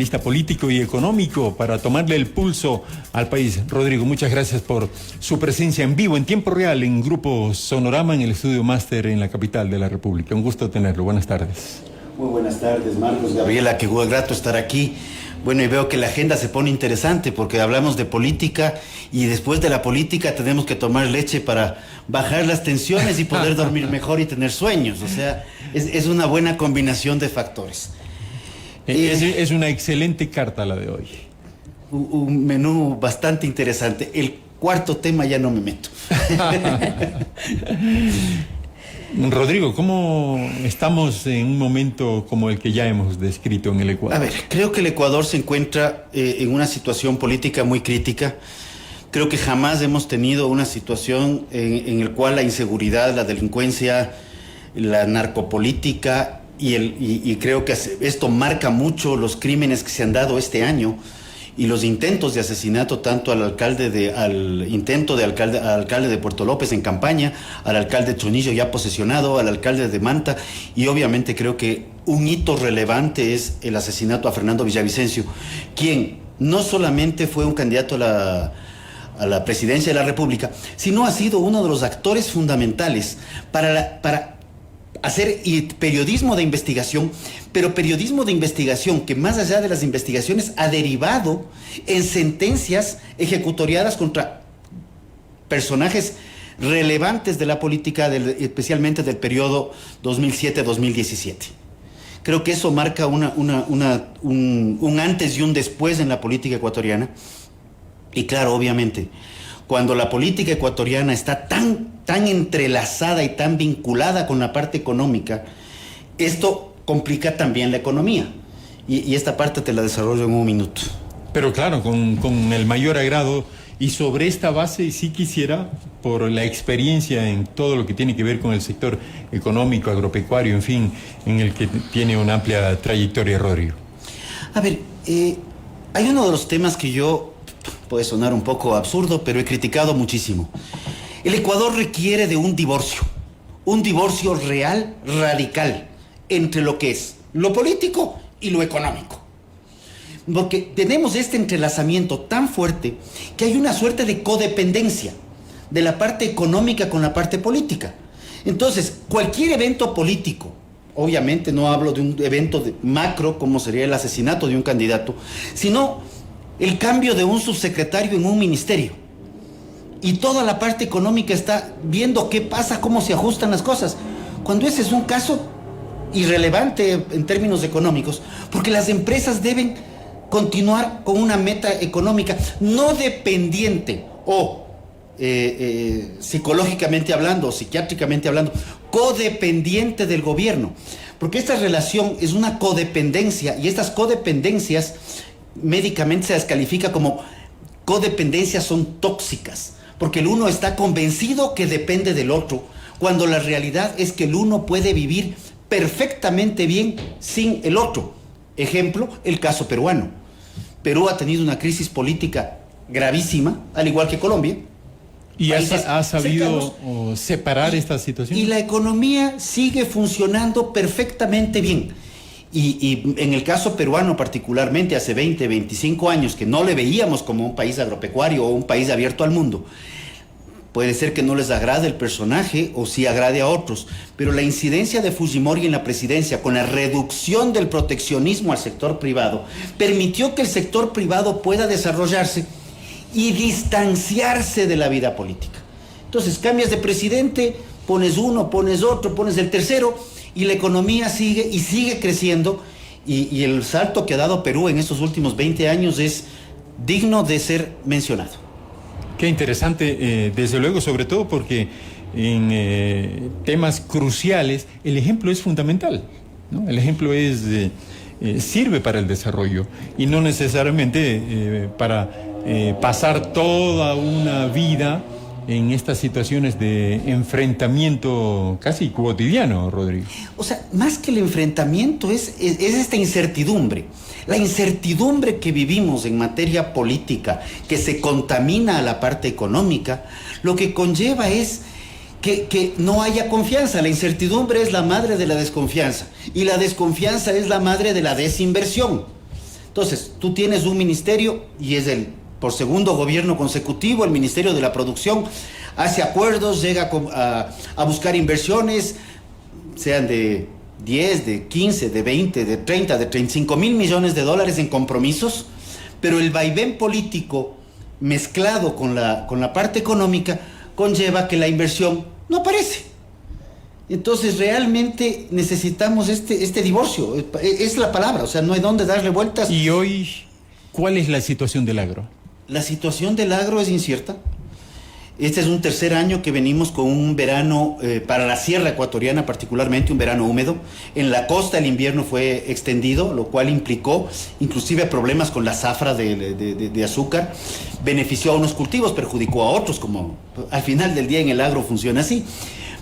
Lista político y económico para tomarle el pulso al país. Rodrigo, muchas gracias por su presencia en vivo, en tiempo real, en Grupo Sonorama, en el estudio máster en la capital de la República. Un gusto tenerlo. Buenas tardes. Muy buenas tardes, Marcos, Gabriela, qué grato estar aquí. Bueno, y veo que la agenda se pone interesante porque hablamos de política y después de la política tenemos que tomar leche para bajar las tensiones y poder dormir mejor y tener sueños. O sea, es una buena combinación de factores. Es una excelente carta la de hoy. Un menú bastante interesante. El cuarto tema ya no me meto. Rodrigo, ¿cómo estamos en un momento como el que ya hemos descrito en el Ecuador? A ver, creo que el Ecuador se encuentra en una situación política muy crítica. Creo que jamás hemos tenido una situación en la cual la inseguridad, la delincuencia, la narcopolítica y creo que esto marca mucho los crímenes que se han dado este año y los intentos de asesinato tanto al alcalde de Puerto López en campaña, al alcalde Trujillo ya posesionado, al alcalde de Manta, y obviamente creo que un hito relevante es el asesinato a Fernando Villavicencio, quien no solamente fue un candidato a la presidencia de la República, sino ha sido uno de los actores fundamentales para hacer periodismo de investigación, pero periodismo de investigación que más allá de las investigaciones ha derivado en sentencias ejecutoriadas contra personajes relevantes de la política, especialmente del periodo 2007-2017. Creo que eso marca un antes y un después en la política ecuatoriana. Y claro, obviamente, cuando la política ecuatoriana está tan entrelazada y tan vinculada con la parte económica, esto complica también la economía. Y esta parte te la desarrollo en un minuto. Pero claro, con el mayor agrado, y sobre esta base sí quisiera, por la experiencia en todo lo que tiene que ver con el sector económico, agropecuario, en fin, en el que tiene una amplia trayectoria, Rodrigo. A ver, hay uno de los temas que yo, puede sonar un poco absurdo, pero he criticado muchísimo. El Ecuador requiere de un divorcio real, radical, entre lo que es lo político y lo económico. Porque tenemos este entrelazamiento tan fuerte que hay una suerte de codependencia de la parte económica con la parte política. Entonces, cualquier evento político, obviamente no hablo de un evento macro como sería el asesinato de un candidato, sino el cambio de un subsecretario en un ministerio. Y toda la parte económica está viendo qué pasa, cómo se ajustan las cosas. Cuando ese es un caso irrelevante en términos económicos, porque las empresas deben continuar con una meta económica no dependiente o psicológicamente hablando o psiquiátricamente hablando, codependiente del gobierno. Porque esta relación es una codependencia y estas codependencias médicamente se descalifica como codependencias son tóxicas, porque el uno está convencido que depende del otro, cuando la realidad es que el uno puede vivir perfectamente bien sin el otro. Ejemplo, el caso peruano. Perú ha tenido una crisis política gravísima, al igual que Colombia. ¿Y ha sabido separar esta situación? Y la economía sigue funcionando perfectamente bien. Y en el caso peruano particularmente, hace 20, 25 años, que no le veíamos como un país agropecuario o un país abierto al mundo. Puede ser que no les agrade el personaje o sí agrade a otros, pero la incidencia de Fujimori en la presidencia con la reducción del proteccionismo al sector privado permitió que el sector privado pueda desarrollarse y distanciarse de la vida política. Entonces cambias de presidente, pones uno, pones otro, pones el tercero, y la economía sigue creciendo, y el salto que ha dado Perú en estos últimos 20 años es digno de ser mencionado. Qué interesante, desde luego, sobre todo porque en temas cruciales el ejemplo es fundamental, ¿no? El ejemplo sirve para el desarrollo y no necesariamente para pasar toda una vida en estas situaciones de enfrentamiento casi cotidiano, Rodrigo. O sea, más que el enfrentamiento es esta incertidumbre. La incertidumbre que vivimos en materia política, que se contamina a la parte económica, lo que conlleva es que no haya confianza. La incertidumbre es la madre de la desconfianza y la desconfianza es la madre de la desinversión. Entonces, tú tienes un ministerio y es por segundo gobierno consecutivo, el Ministerio de la Producción hace acuerdos, llega a buscar inversiones, sean de 10, de 15, de 20, de 30, de 35 mil millones de dólares en compromisos, pero el vaivén político mezclado con la parte económica conlleva que la inversión no aparece. Entonces realmente necesitamos este divorcio, es la palabra, o sea, no hay dónde darle vueltas. Y hoy, ¿cuál es la situación del agro? La situación del agro es incierta. Este es un tercer año que venimos con un verano, para la sierra ecuatoriana particularmente, un verano húmedo. En la costa el invierno fue extendido, lo cual implicó inclusive problemas con la zafra de azúcar. Benefició a unos cultivos, perjudicó a otros, como al final del día en el agro funciona así.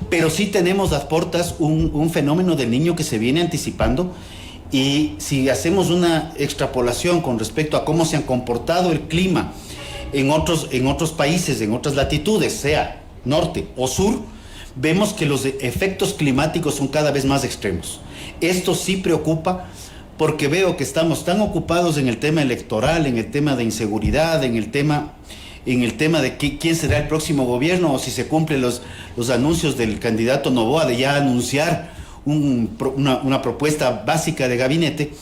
Pero sí tenemos a portas un fenómeno del Niño que se viene anticipando, y si hacemos una extrapolación con respecto a cómo se han comportado el clima en otros países, en otras latitudes, sea norte o sur, vemos que los efectos climáticos son cada vez más extremos. Esto sí preocupa, porque veo que estamos tan ocupados en el tema electoral, en el tema de inseguridad, en el tema de quién será el próximo gobierno, o si se cumplen los anuncios del candidato Noboa de ya anunciar una propuesta básica de gabinete.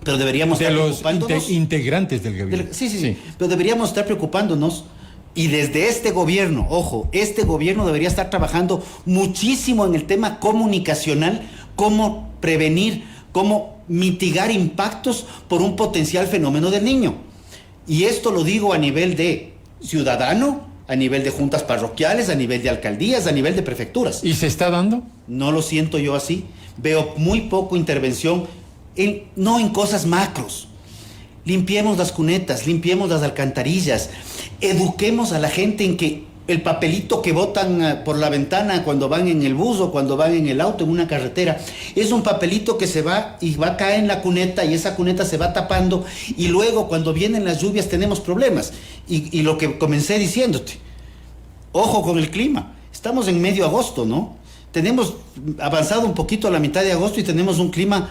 Pero deberíamos estar preocupándonos. Integrantes del gabinete. Sí. Pero deberíamos estar preocupándonos, y desde este gobierno, ojo, este gobierno debería estar trabajando muchísimo en el tema comunicacional, cómo prevenir, cómo mitigar impactos por un potencial fenómeno del Niño. Y esto lo digo a nivel de ciudadano, a nivel de juntas parroquiales, a nivel de alcaldías, a nivel de prefecturas. ¿Y se está dando? No lo siento yo así. Veo muy poco intervención, no en cosas macros. Limpiemos las cunetas, limpiemos las alcantarillas, eduquemos a la gente en que el papelito que botan por la ventana cuando van en el bus o cuando van en el auto en una carretera, es un papelito que se va y va a caer en la cuneta, y esa cuneta se va tapando, y luego cuando vienen las lluvias tenemos problemas. Y lo que comencé diciéndote, ojo con el clima, estamos en medio agosto, ¿no? Tenemos avanzado un poquito a la mitad de agosto y tenemos un clima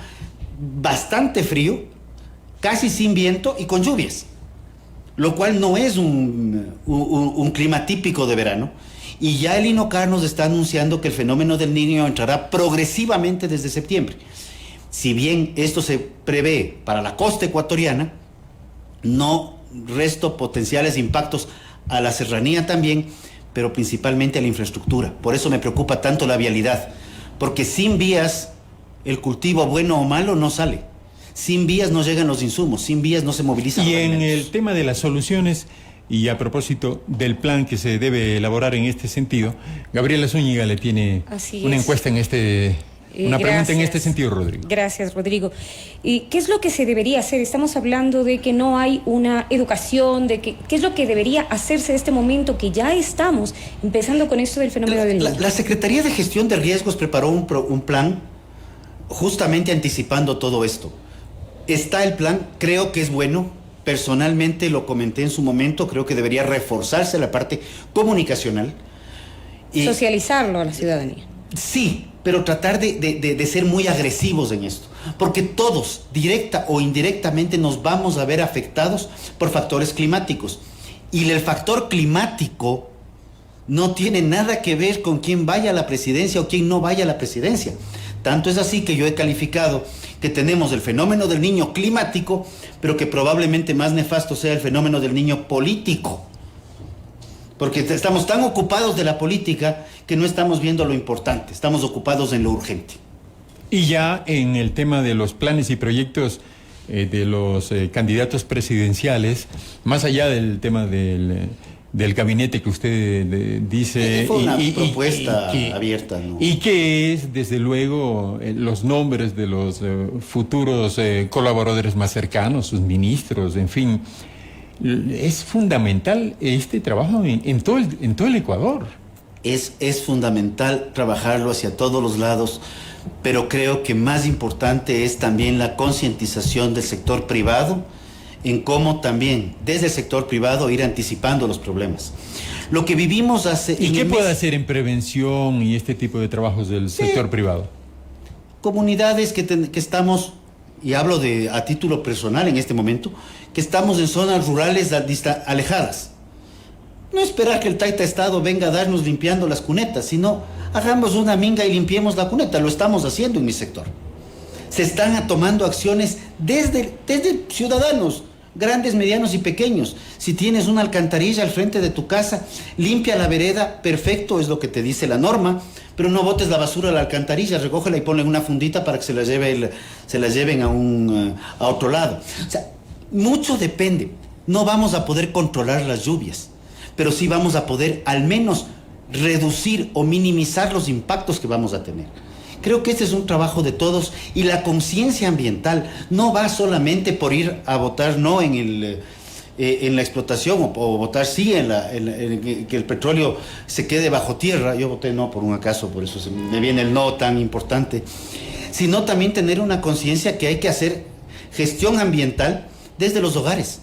bastante frío, casi sin viento y con lluvias, lo cual no es un clima típico de verano. Y ya el INOCAR nos está anunciando que el fenómeno del Niño entrará progresivamente desde septiembre. Si bien esto se prevé para la costa ecuatoriana, no resto potenciales impactos a la serranía también, pero principalmente a la infraestructura. Por eso me preocupa tanto la vialidad, porque sin vías el cultivo, bueno o malo, no sale. Sin vías no llegan los insumos, sin vías no se movilizan. Y en el tema de las soluciones, y a propósito del plan que se debe elaborar en este sentido, Gabriela Zúñiga le tiene una encuesta en una pregunta en este sentido, Rodrigo. Gracias, Rodrigo. ¿Y qué es lo que se debería hacer? Estamos hablando de que no hay una educación, de qué es lo que debería hacerse en este momento, que ya estamos empezando con esto del fenómeno del Niño. La Secretaría de Gestión de Riesgos preparó un plan justamente anticipando todo esto. Está el plan, creo que es bueno. Personalmente lo comenté en su momento, creo que debería reforzarse la parte comunicacional. Y socializarlo a la ciudadanía. Sí, pero tratar de ser muy agresivos en esto, porque todos, directa o indirectamente, nos vamos a ver afectados por factores climáticos. Y el factor climático no tiene nada que ver con quién vaya a la presidencia o quién no vaya a la presidencia. Tanto es así que yo he calificado que tenemos el fenómeno del Niño climático, pero que probablemente más nefasto sea el fenómeno del Niño político. Porque estamos tan ocupados de la política que no estamos viendo lo importante, estamos ocupados en lo urgente. Y ya en el tema de los planes y proyectos de los candidatos presidenciales, más allá del tema del gabinete que usted dice... Fue una propuesta abierta, ¿no? Y que es, desde luego, los nombres de los futuros colaboradores más cercanos, sus ministros, en fin. Es fundamental este trabajo en todo el Ecuador. Es fundamental trabajarlo hacia todos los lados, pero creo que más importante es también la concientización del sector privado, en cómo también desde el sector privado ir anticipando los problemas. Lo que vivimos hace... ¿Y qué puede hacer en prevención y este tipo de trabajos del sector privado? Comunidades que estamos y hablo a título personal en este momento, que estamos en zonas rurales alejadas. No esperar que el Taita Estado venga a darnos limpiando las cunetas, sino hagamos una minga y limpiemos la cuneta. Lo estamos haciendo en mi sector. Se están tomando acciones desde ciudadanos, grandes, medianos y pequeños. Si tienes una alcantarilla al frente de tu casa, limpia la vereda, perfecto, es lo que te dice la norma, pero no botes la basura a la alcantarilla, recógela y ponla en una fundita para que se la lleven a otro lado. O sea, mucho depende. No vamos a poder controlar las lluvias, pero sí vamos a poder al menos reducir o minimizar los impactos que vamos a tener. Creo que este es un trabajo de todos, y la conciencia ambiental no va solamente por ir a votar no en la explotación o votar sí en que el petróleo se quede bajo tierra. Yo voté no por un acaso, por eso me viene el no tan importante, sino también tener una conciencia que hay que hacer gestión ambiental desde los hogares,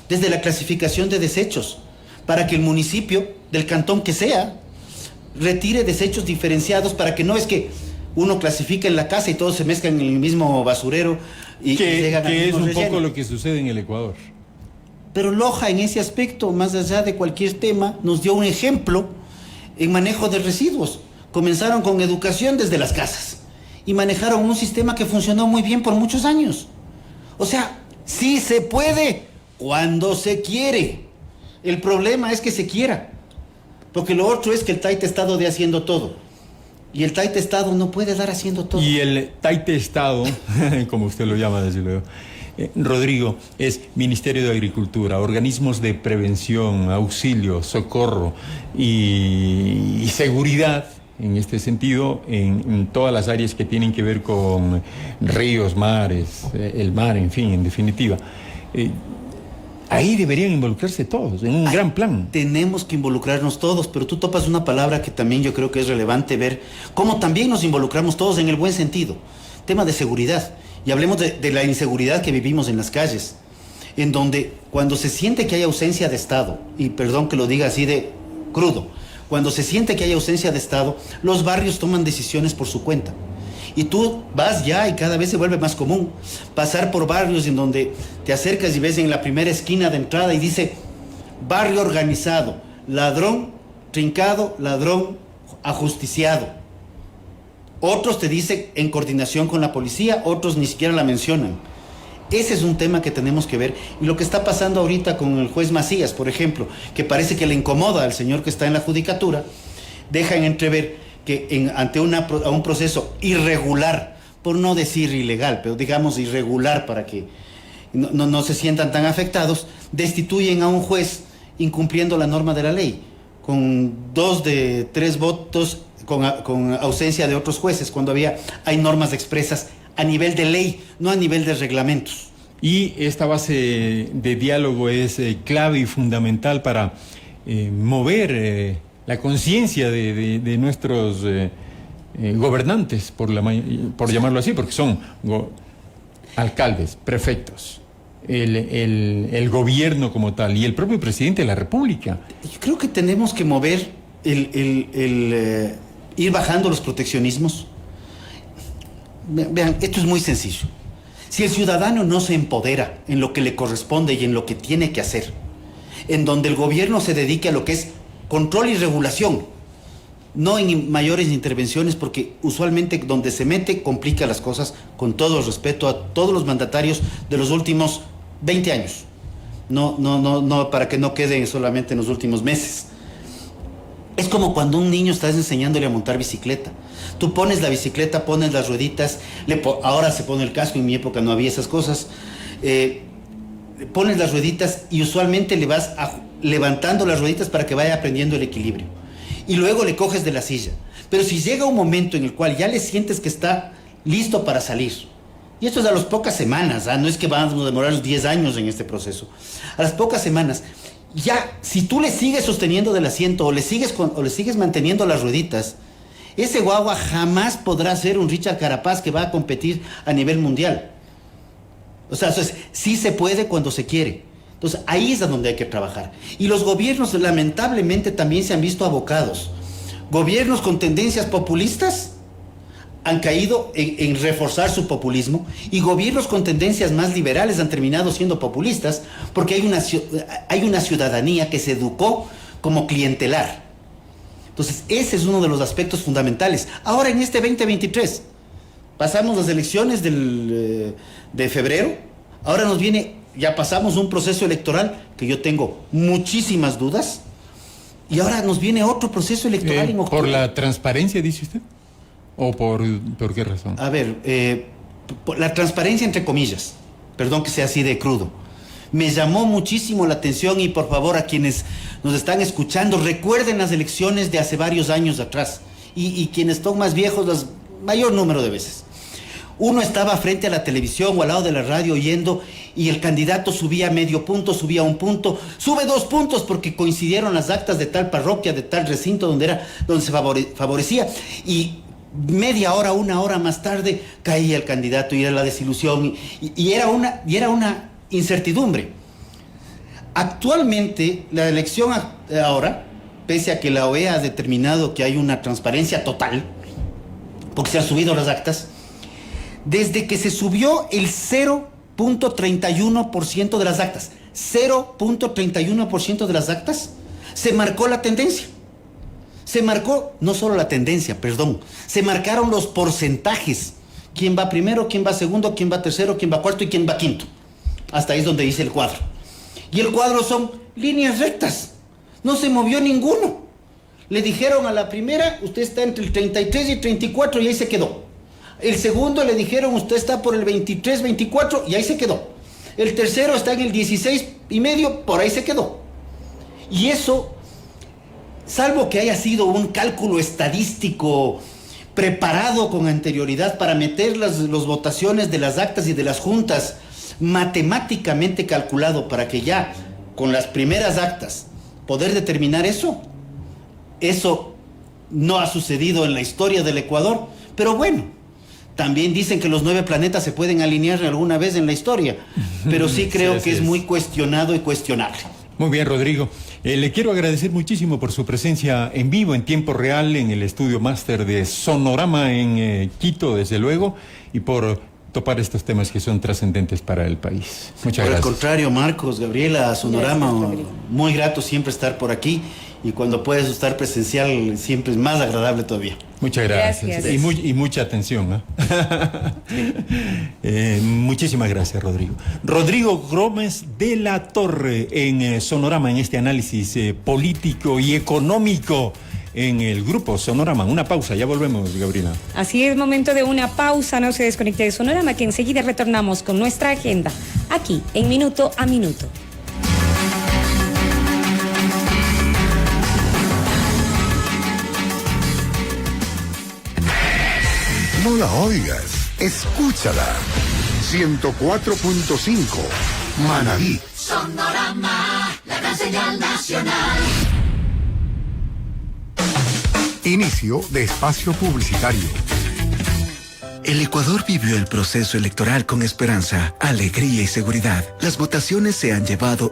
desde la clasificación de desechos, para que el municipio del cantón que sea retire desechos diferenciados, para que no es que uno clasifica en la casa y todos se mezclan en el mismo basurero y llegan al mismo que es un relleno. poco lo que sucede en el Ecuador. Pero Loja, en ese aspecto, más allá de cualquier tema, nos dio un ejemplo en manejo de residuos. Comenzaron con educación desde las casas y manejaron un sistema que funcionó muy bien por muchos años. O sea, sí se puede cuando se quiere. El problema es que se quiera, porque lo otro es que el Taita Estado de haciendo todo. Y el Taita Estado no puede dar haciendo todo. Y el Taita Estado, como usted lo llama, desde luego, Rodrigo, es Ministerio de Agricultura, organismos de prevención, auxilio, socorro y seguridad, en este sentido, en todas las áreas que tienen que ver con ríos, mares, el mar, en fin, en definitiva. Ahí deberían involucrarse todos, en un gran plan. Tenemos que involucrarnos todos, pero tú topas una palabra que también yo creo que es relevante ver cómo también nos involucramos todos en el buen sentido. Tema de seguridad. Y hablemos de la inseguridad que vivimos en las calles, en donde cuando se siente que hay ausencia de Estado, y perdón que lo diga así de crudo, cuando se siente que hay ausencia de Estado, los barrios toman decisiones por su cuenta. Y tú vas ya, y cada vez se vuelve más común, pasar por barrios en donde te acercas y ves en la primera esquina de entrada y dice, barrio organizado, ladrón trincado, ladrón ajusticiado. Otros te dicen en coordinación con la policía, otros ni siquiera la mencionan. Ese es un tema que tenemos que ver. Y lo que está pasando ahorita con el juez Macías, por ejemplo, que parece que le incomoda al señor que está en la judicatura, deja en entrever que ante un proceso irregular, por no decir ilegal, pero digamos irregular para que no se sientan tan afectados, destituyen a un juez incumpliendo la norma de la ley, con 2 de 3 votos, con ausencia de otros jueces, cuando hay normas expresas a nivel de ley, no a nivel de reglamentos. Y esta base de diálogo es clave y fundamental para mover la conciencia de nuestros gobernantes, por llamarlo así, porque son alcaldes, prefectos, el gobierno como tal y el propio presidente de la República. Yo creo que tenemos que mover ir bajando los proteccionismos. Vean, esto es muy sencillo. Si el ciudadano no se empodera en lo que le corresponde y en lo que tiene que hacer, en donde el gobierno se dedique a lo que es control y regulación, no en mayores intervenciones, porque usualmente donde se mete complica las cosas, con todo el respeto a todos los mandatarios de los últimos 20 años. No, para que no queden solamente en los últimos meses. Es como cuando un niño estás enseñándole a montar bicicleta. Tú pones la bicicleta, pones las rueditas, ahora se pone el casco, en mi época no había esas cosas. Pones las rueditas y usualmente le vas levantando las rueditas para que vaya aprendiendo el equilibrio. Y luego le coges de la silla. Pero si llega un momento en el cual ya le sientes que está listo para salir, y esto es a las pocas semanas, no es que vamos a demorar 10 años en este proceso, a las pocas semanas, ya si tú le sigues sosteniendo del asiento o le sigues manteniendo las rueditas, ese guagua jamás podrá ser un Richard Carapaz que va a competir a nivel mundial. O sea, sí se puede cuando se quiere. Entonces, ahí es a donde hay que trabajar. Y los gobiernos, lamentablemente, también se han visto abocados. Gobiernos con tendencias populistas han caído en reforzar su populismo, y gobiernos con tendencias más liberales han terminado siendo populistas porque hay una ciudadanía que se educó como clientelar. Entonces, ese es uno de los aspectos fundamentales. Ahora, en este 2023, pasamos las elecciones de febrero, ahora ya pasamos un proceso electoral que yo tengo muchísimas dudas, y ahora nos viene otro proceso electoral en octubre. ¿Por la transparencia, dice usted? ¿O por qué razón? A ver, por la transparencia entre comillas, perdón que sea así de crudo. Me llamó muchísimo la atención, y por favor a quienes nos están escuchando, recuerden las elecciones de hace varios años atrás, y quienes son más viejos, mayor número de veces. Uno estaba frente a la televisión o al lado de la radio oyendo, y el candidato subía medio punto, subía un punto, sube 2 puntos porque coincidieron las actas de tal parroquia, de tal recinto donde se favorecía, y media hora, 1 hora más tarde caía el candidato, y era la desilusión, y era una incertidumbre. Actualmente, la elección ahora, pese a que la OEA ha determinado que hay una transparencia total, porque se han subido las actas, desde que se subió el 0.31% de las actas, 0.31% de las actas, se marcó la tendencia. Se marcó no solo la tendencia, se marcaron los porcentajes. ¿Quién va primero, quién va segundo, quién va tercero, quién va cuarto y quién va quinto? Hasta ahí es donde dice el cuadro. Y el cuadro son líneas rectas. No se movió ninguno. Le dijeron a la primera, usted está entre el 33 y el 34, y ahí se quedó. El segundo le dijeron, usted está por el 23, 24, y ahí se quedó. El tercero está en el 16,5, por ahí se quedó. Y eso, salvo que haya sido un cálculo estadístico preparado con anterioridad para meter las votaciones de las actas y de las juntas, matemáticamente calculado para que ya con las primeras actas poder determinar eso no ha sucedido en la historia del Ecuador. Pero bueno, también dicen que los 9 planetas se pueden alinear alguna vez en la historia, pero sí creo que es muy cuestionado y cuestionable. Muy bien, Rodrigo. Le quiero agradecer muchísimo por su presencia en vivo, en tiempo real, en el estudio máster de Sonorama en Quito, desde luego, y por topar estos temas que son trascendentes para el país. Muchas gracias. Por el contrario, Marcos, Gabriela, Sonorama, Gracias, muy grato siempre estar por aquí, y cuando puedes estar presencial siempre es más agradable todavía. Muchas gracias. Gracias. Y mucha atención, ¿eh? Muchísimas gracias, Rodrigo. Rodrigo Gómez de la Torre en Sonorama, en este análisis político y económico en el grupo Sonorama. Una pausa, ya volvemos, Gabriela. Así es, momento de una pausa, no se desconecte de Sonorama, que enseguida retornamos con nuestra agenda, aquí en Minuto a Minuto. No la oigas, escúchala. 104.5, Manabí. Sonorama, la gran señal nacional. Inicio de espacio publicitario. El Ecuador vivió el proceso electoral con esperanza, alegría y seguridad. Las votaciones se han llevado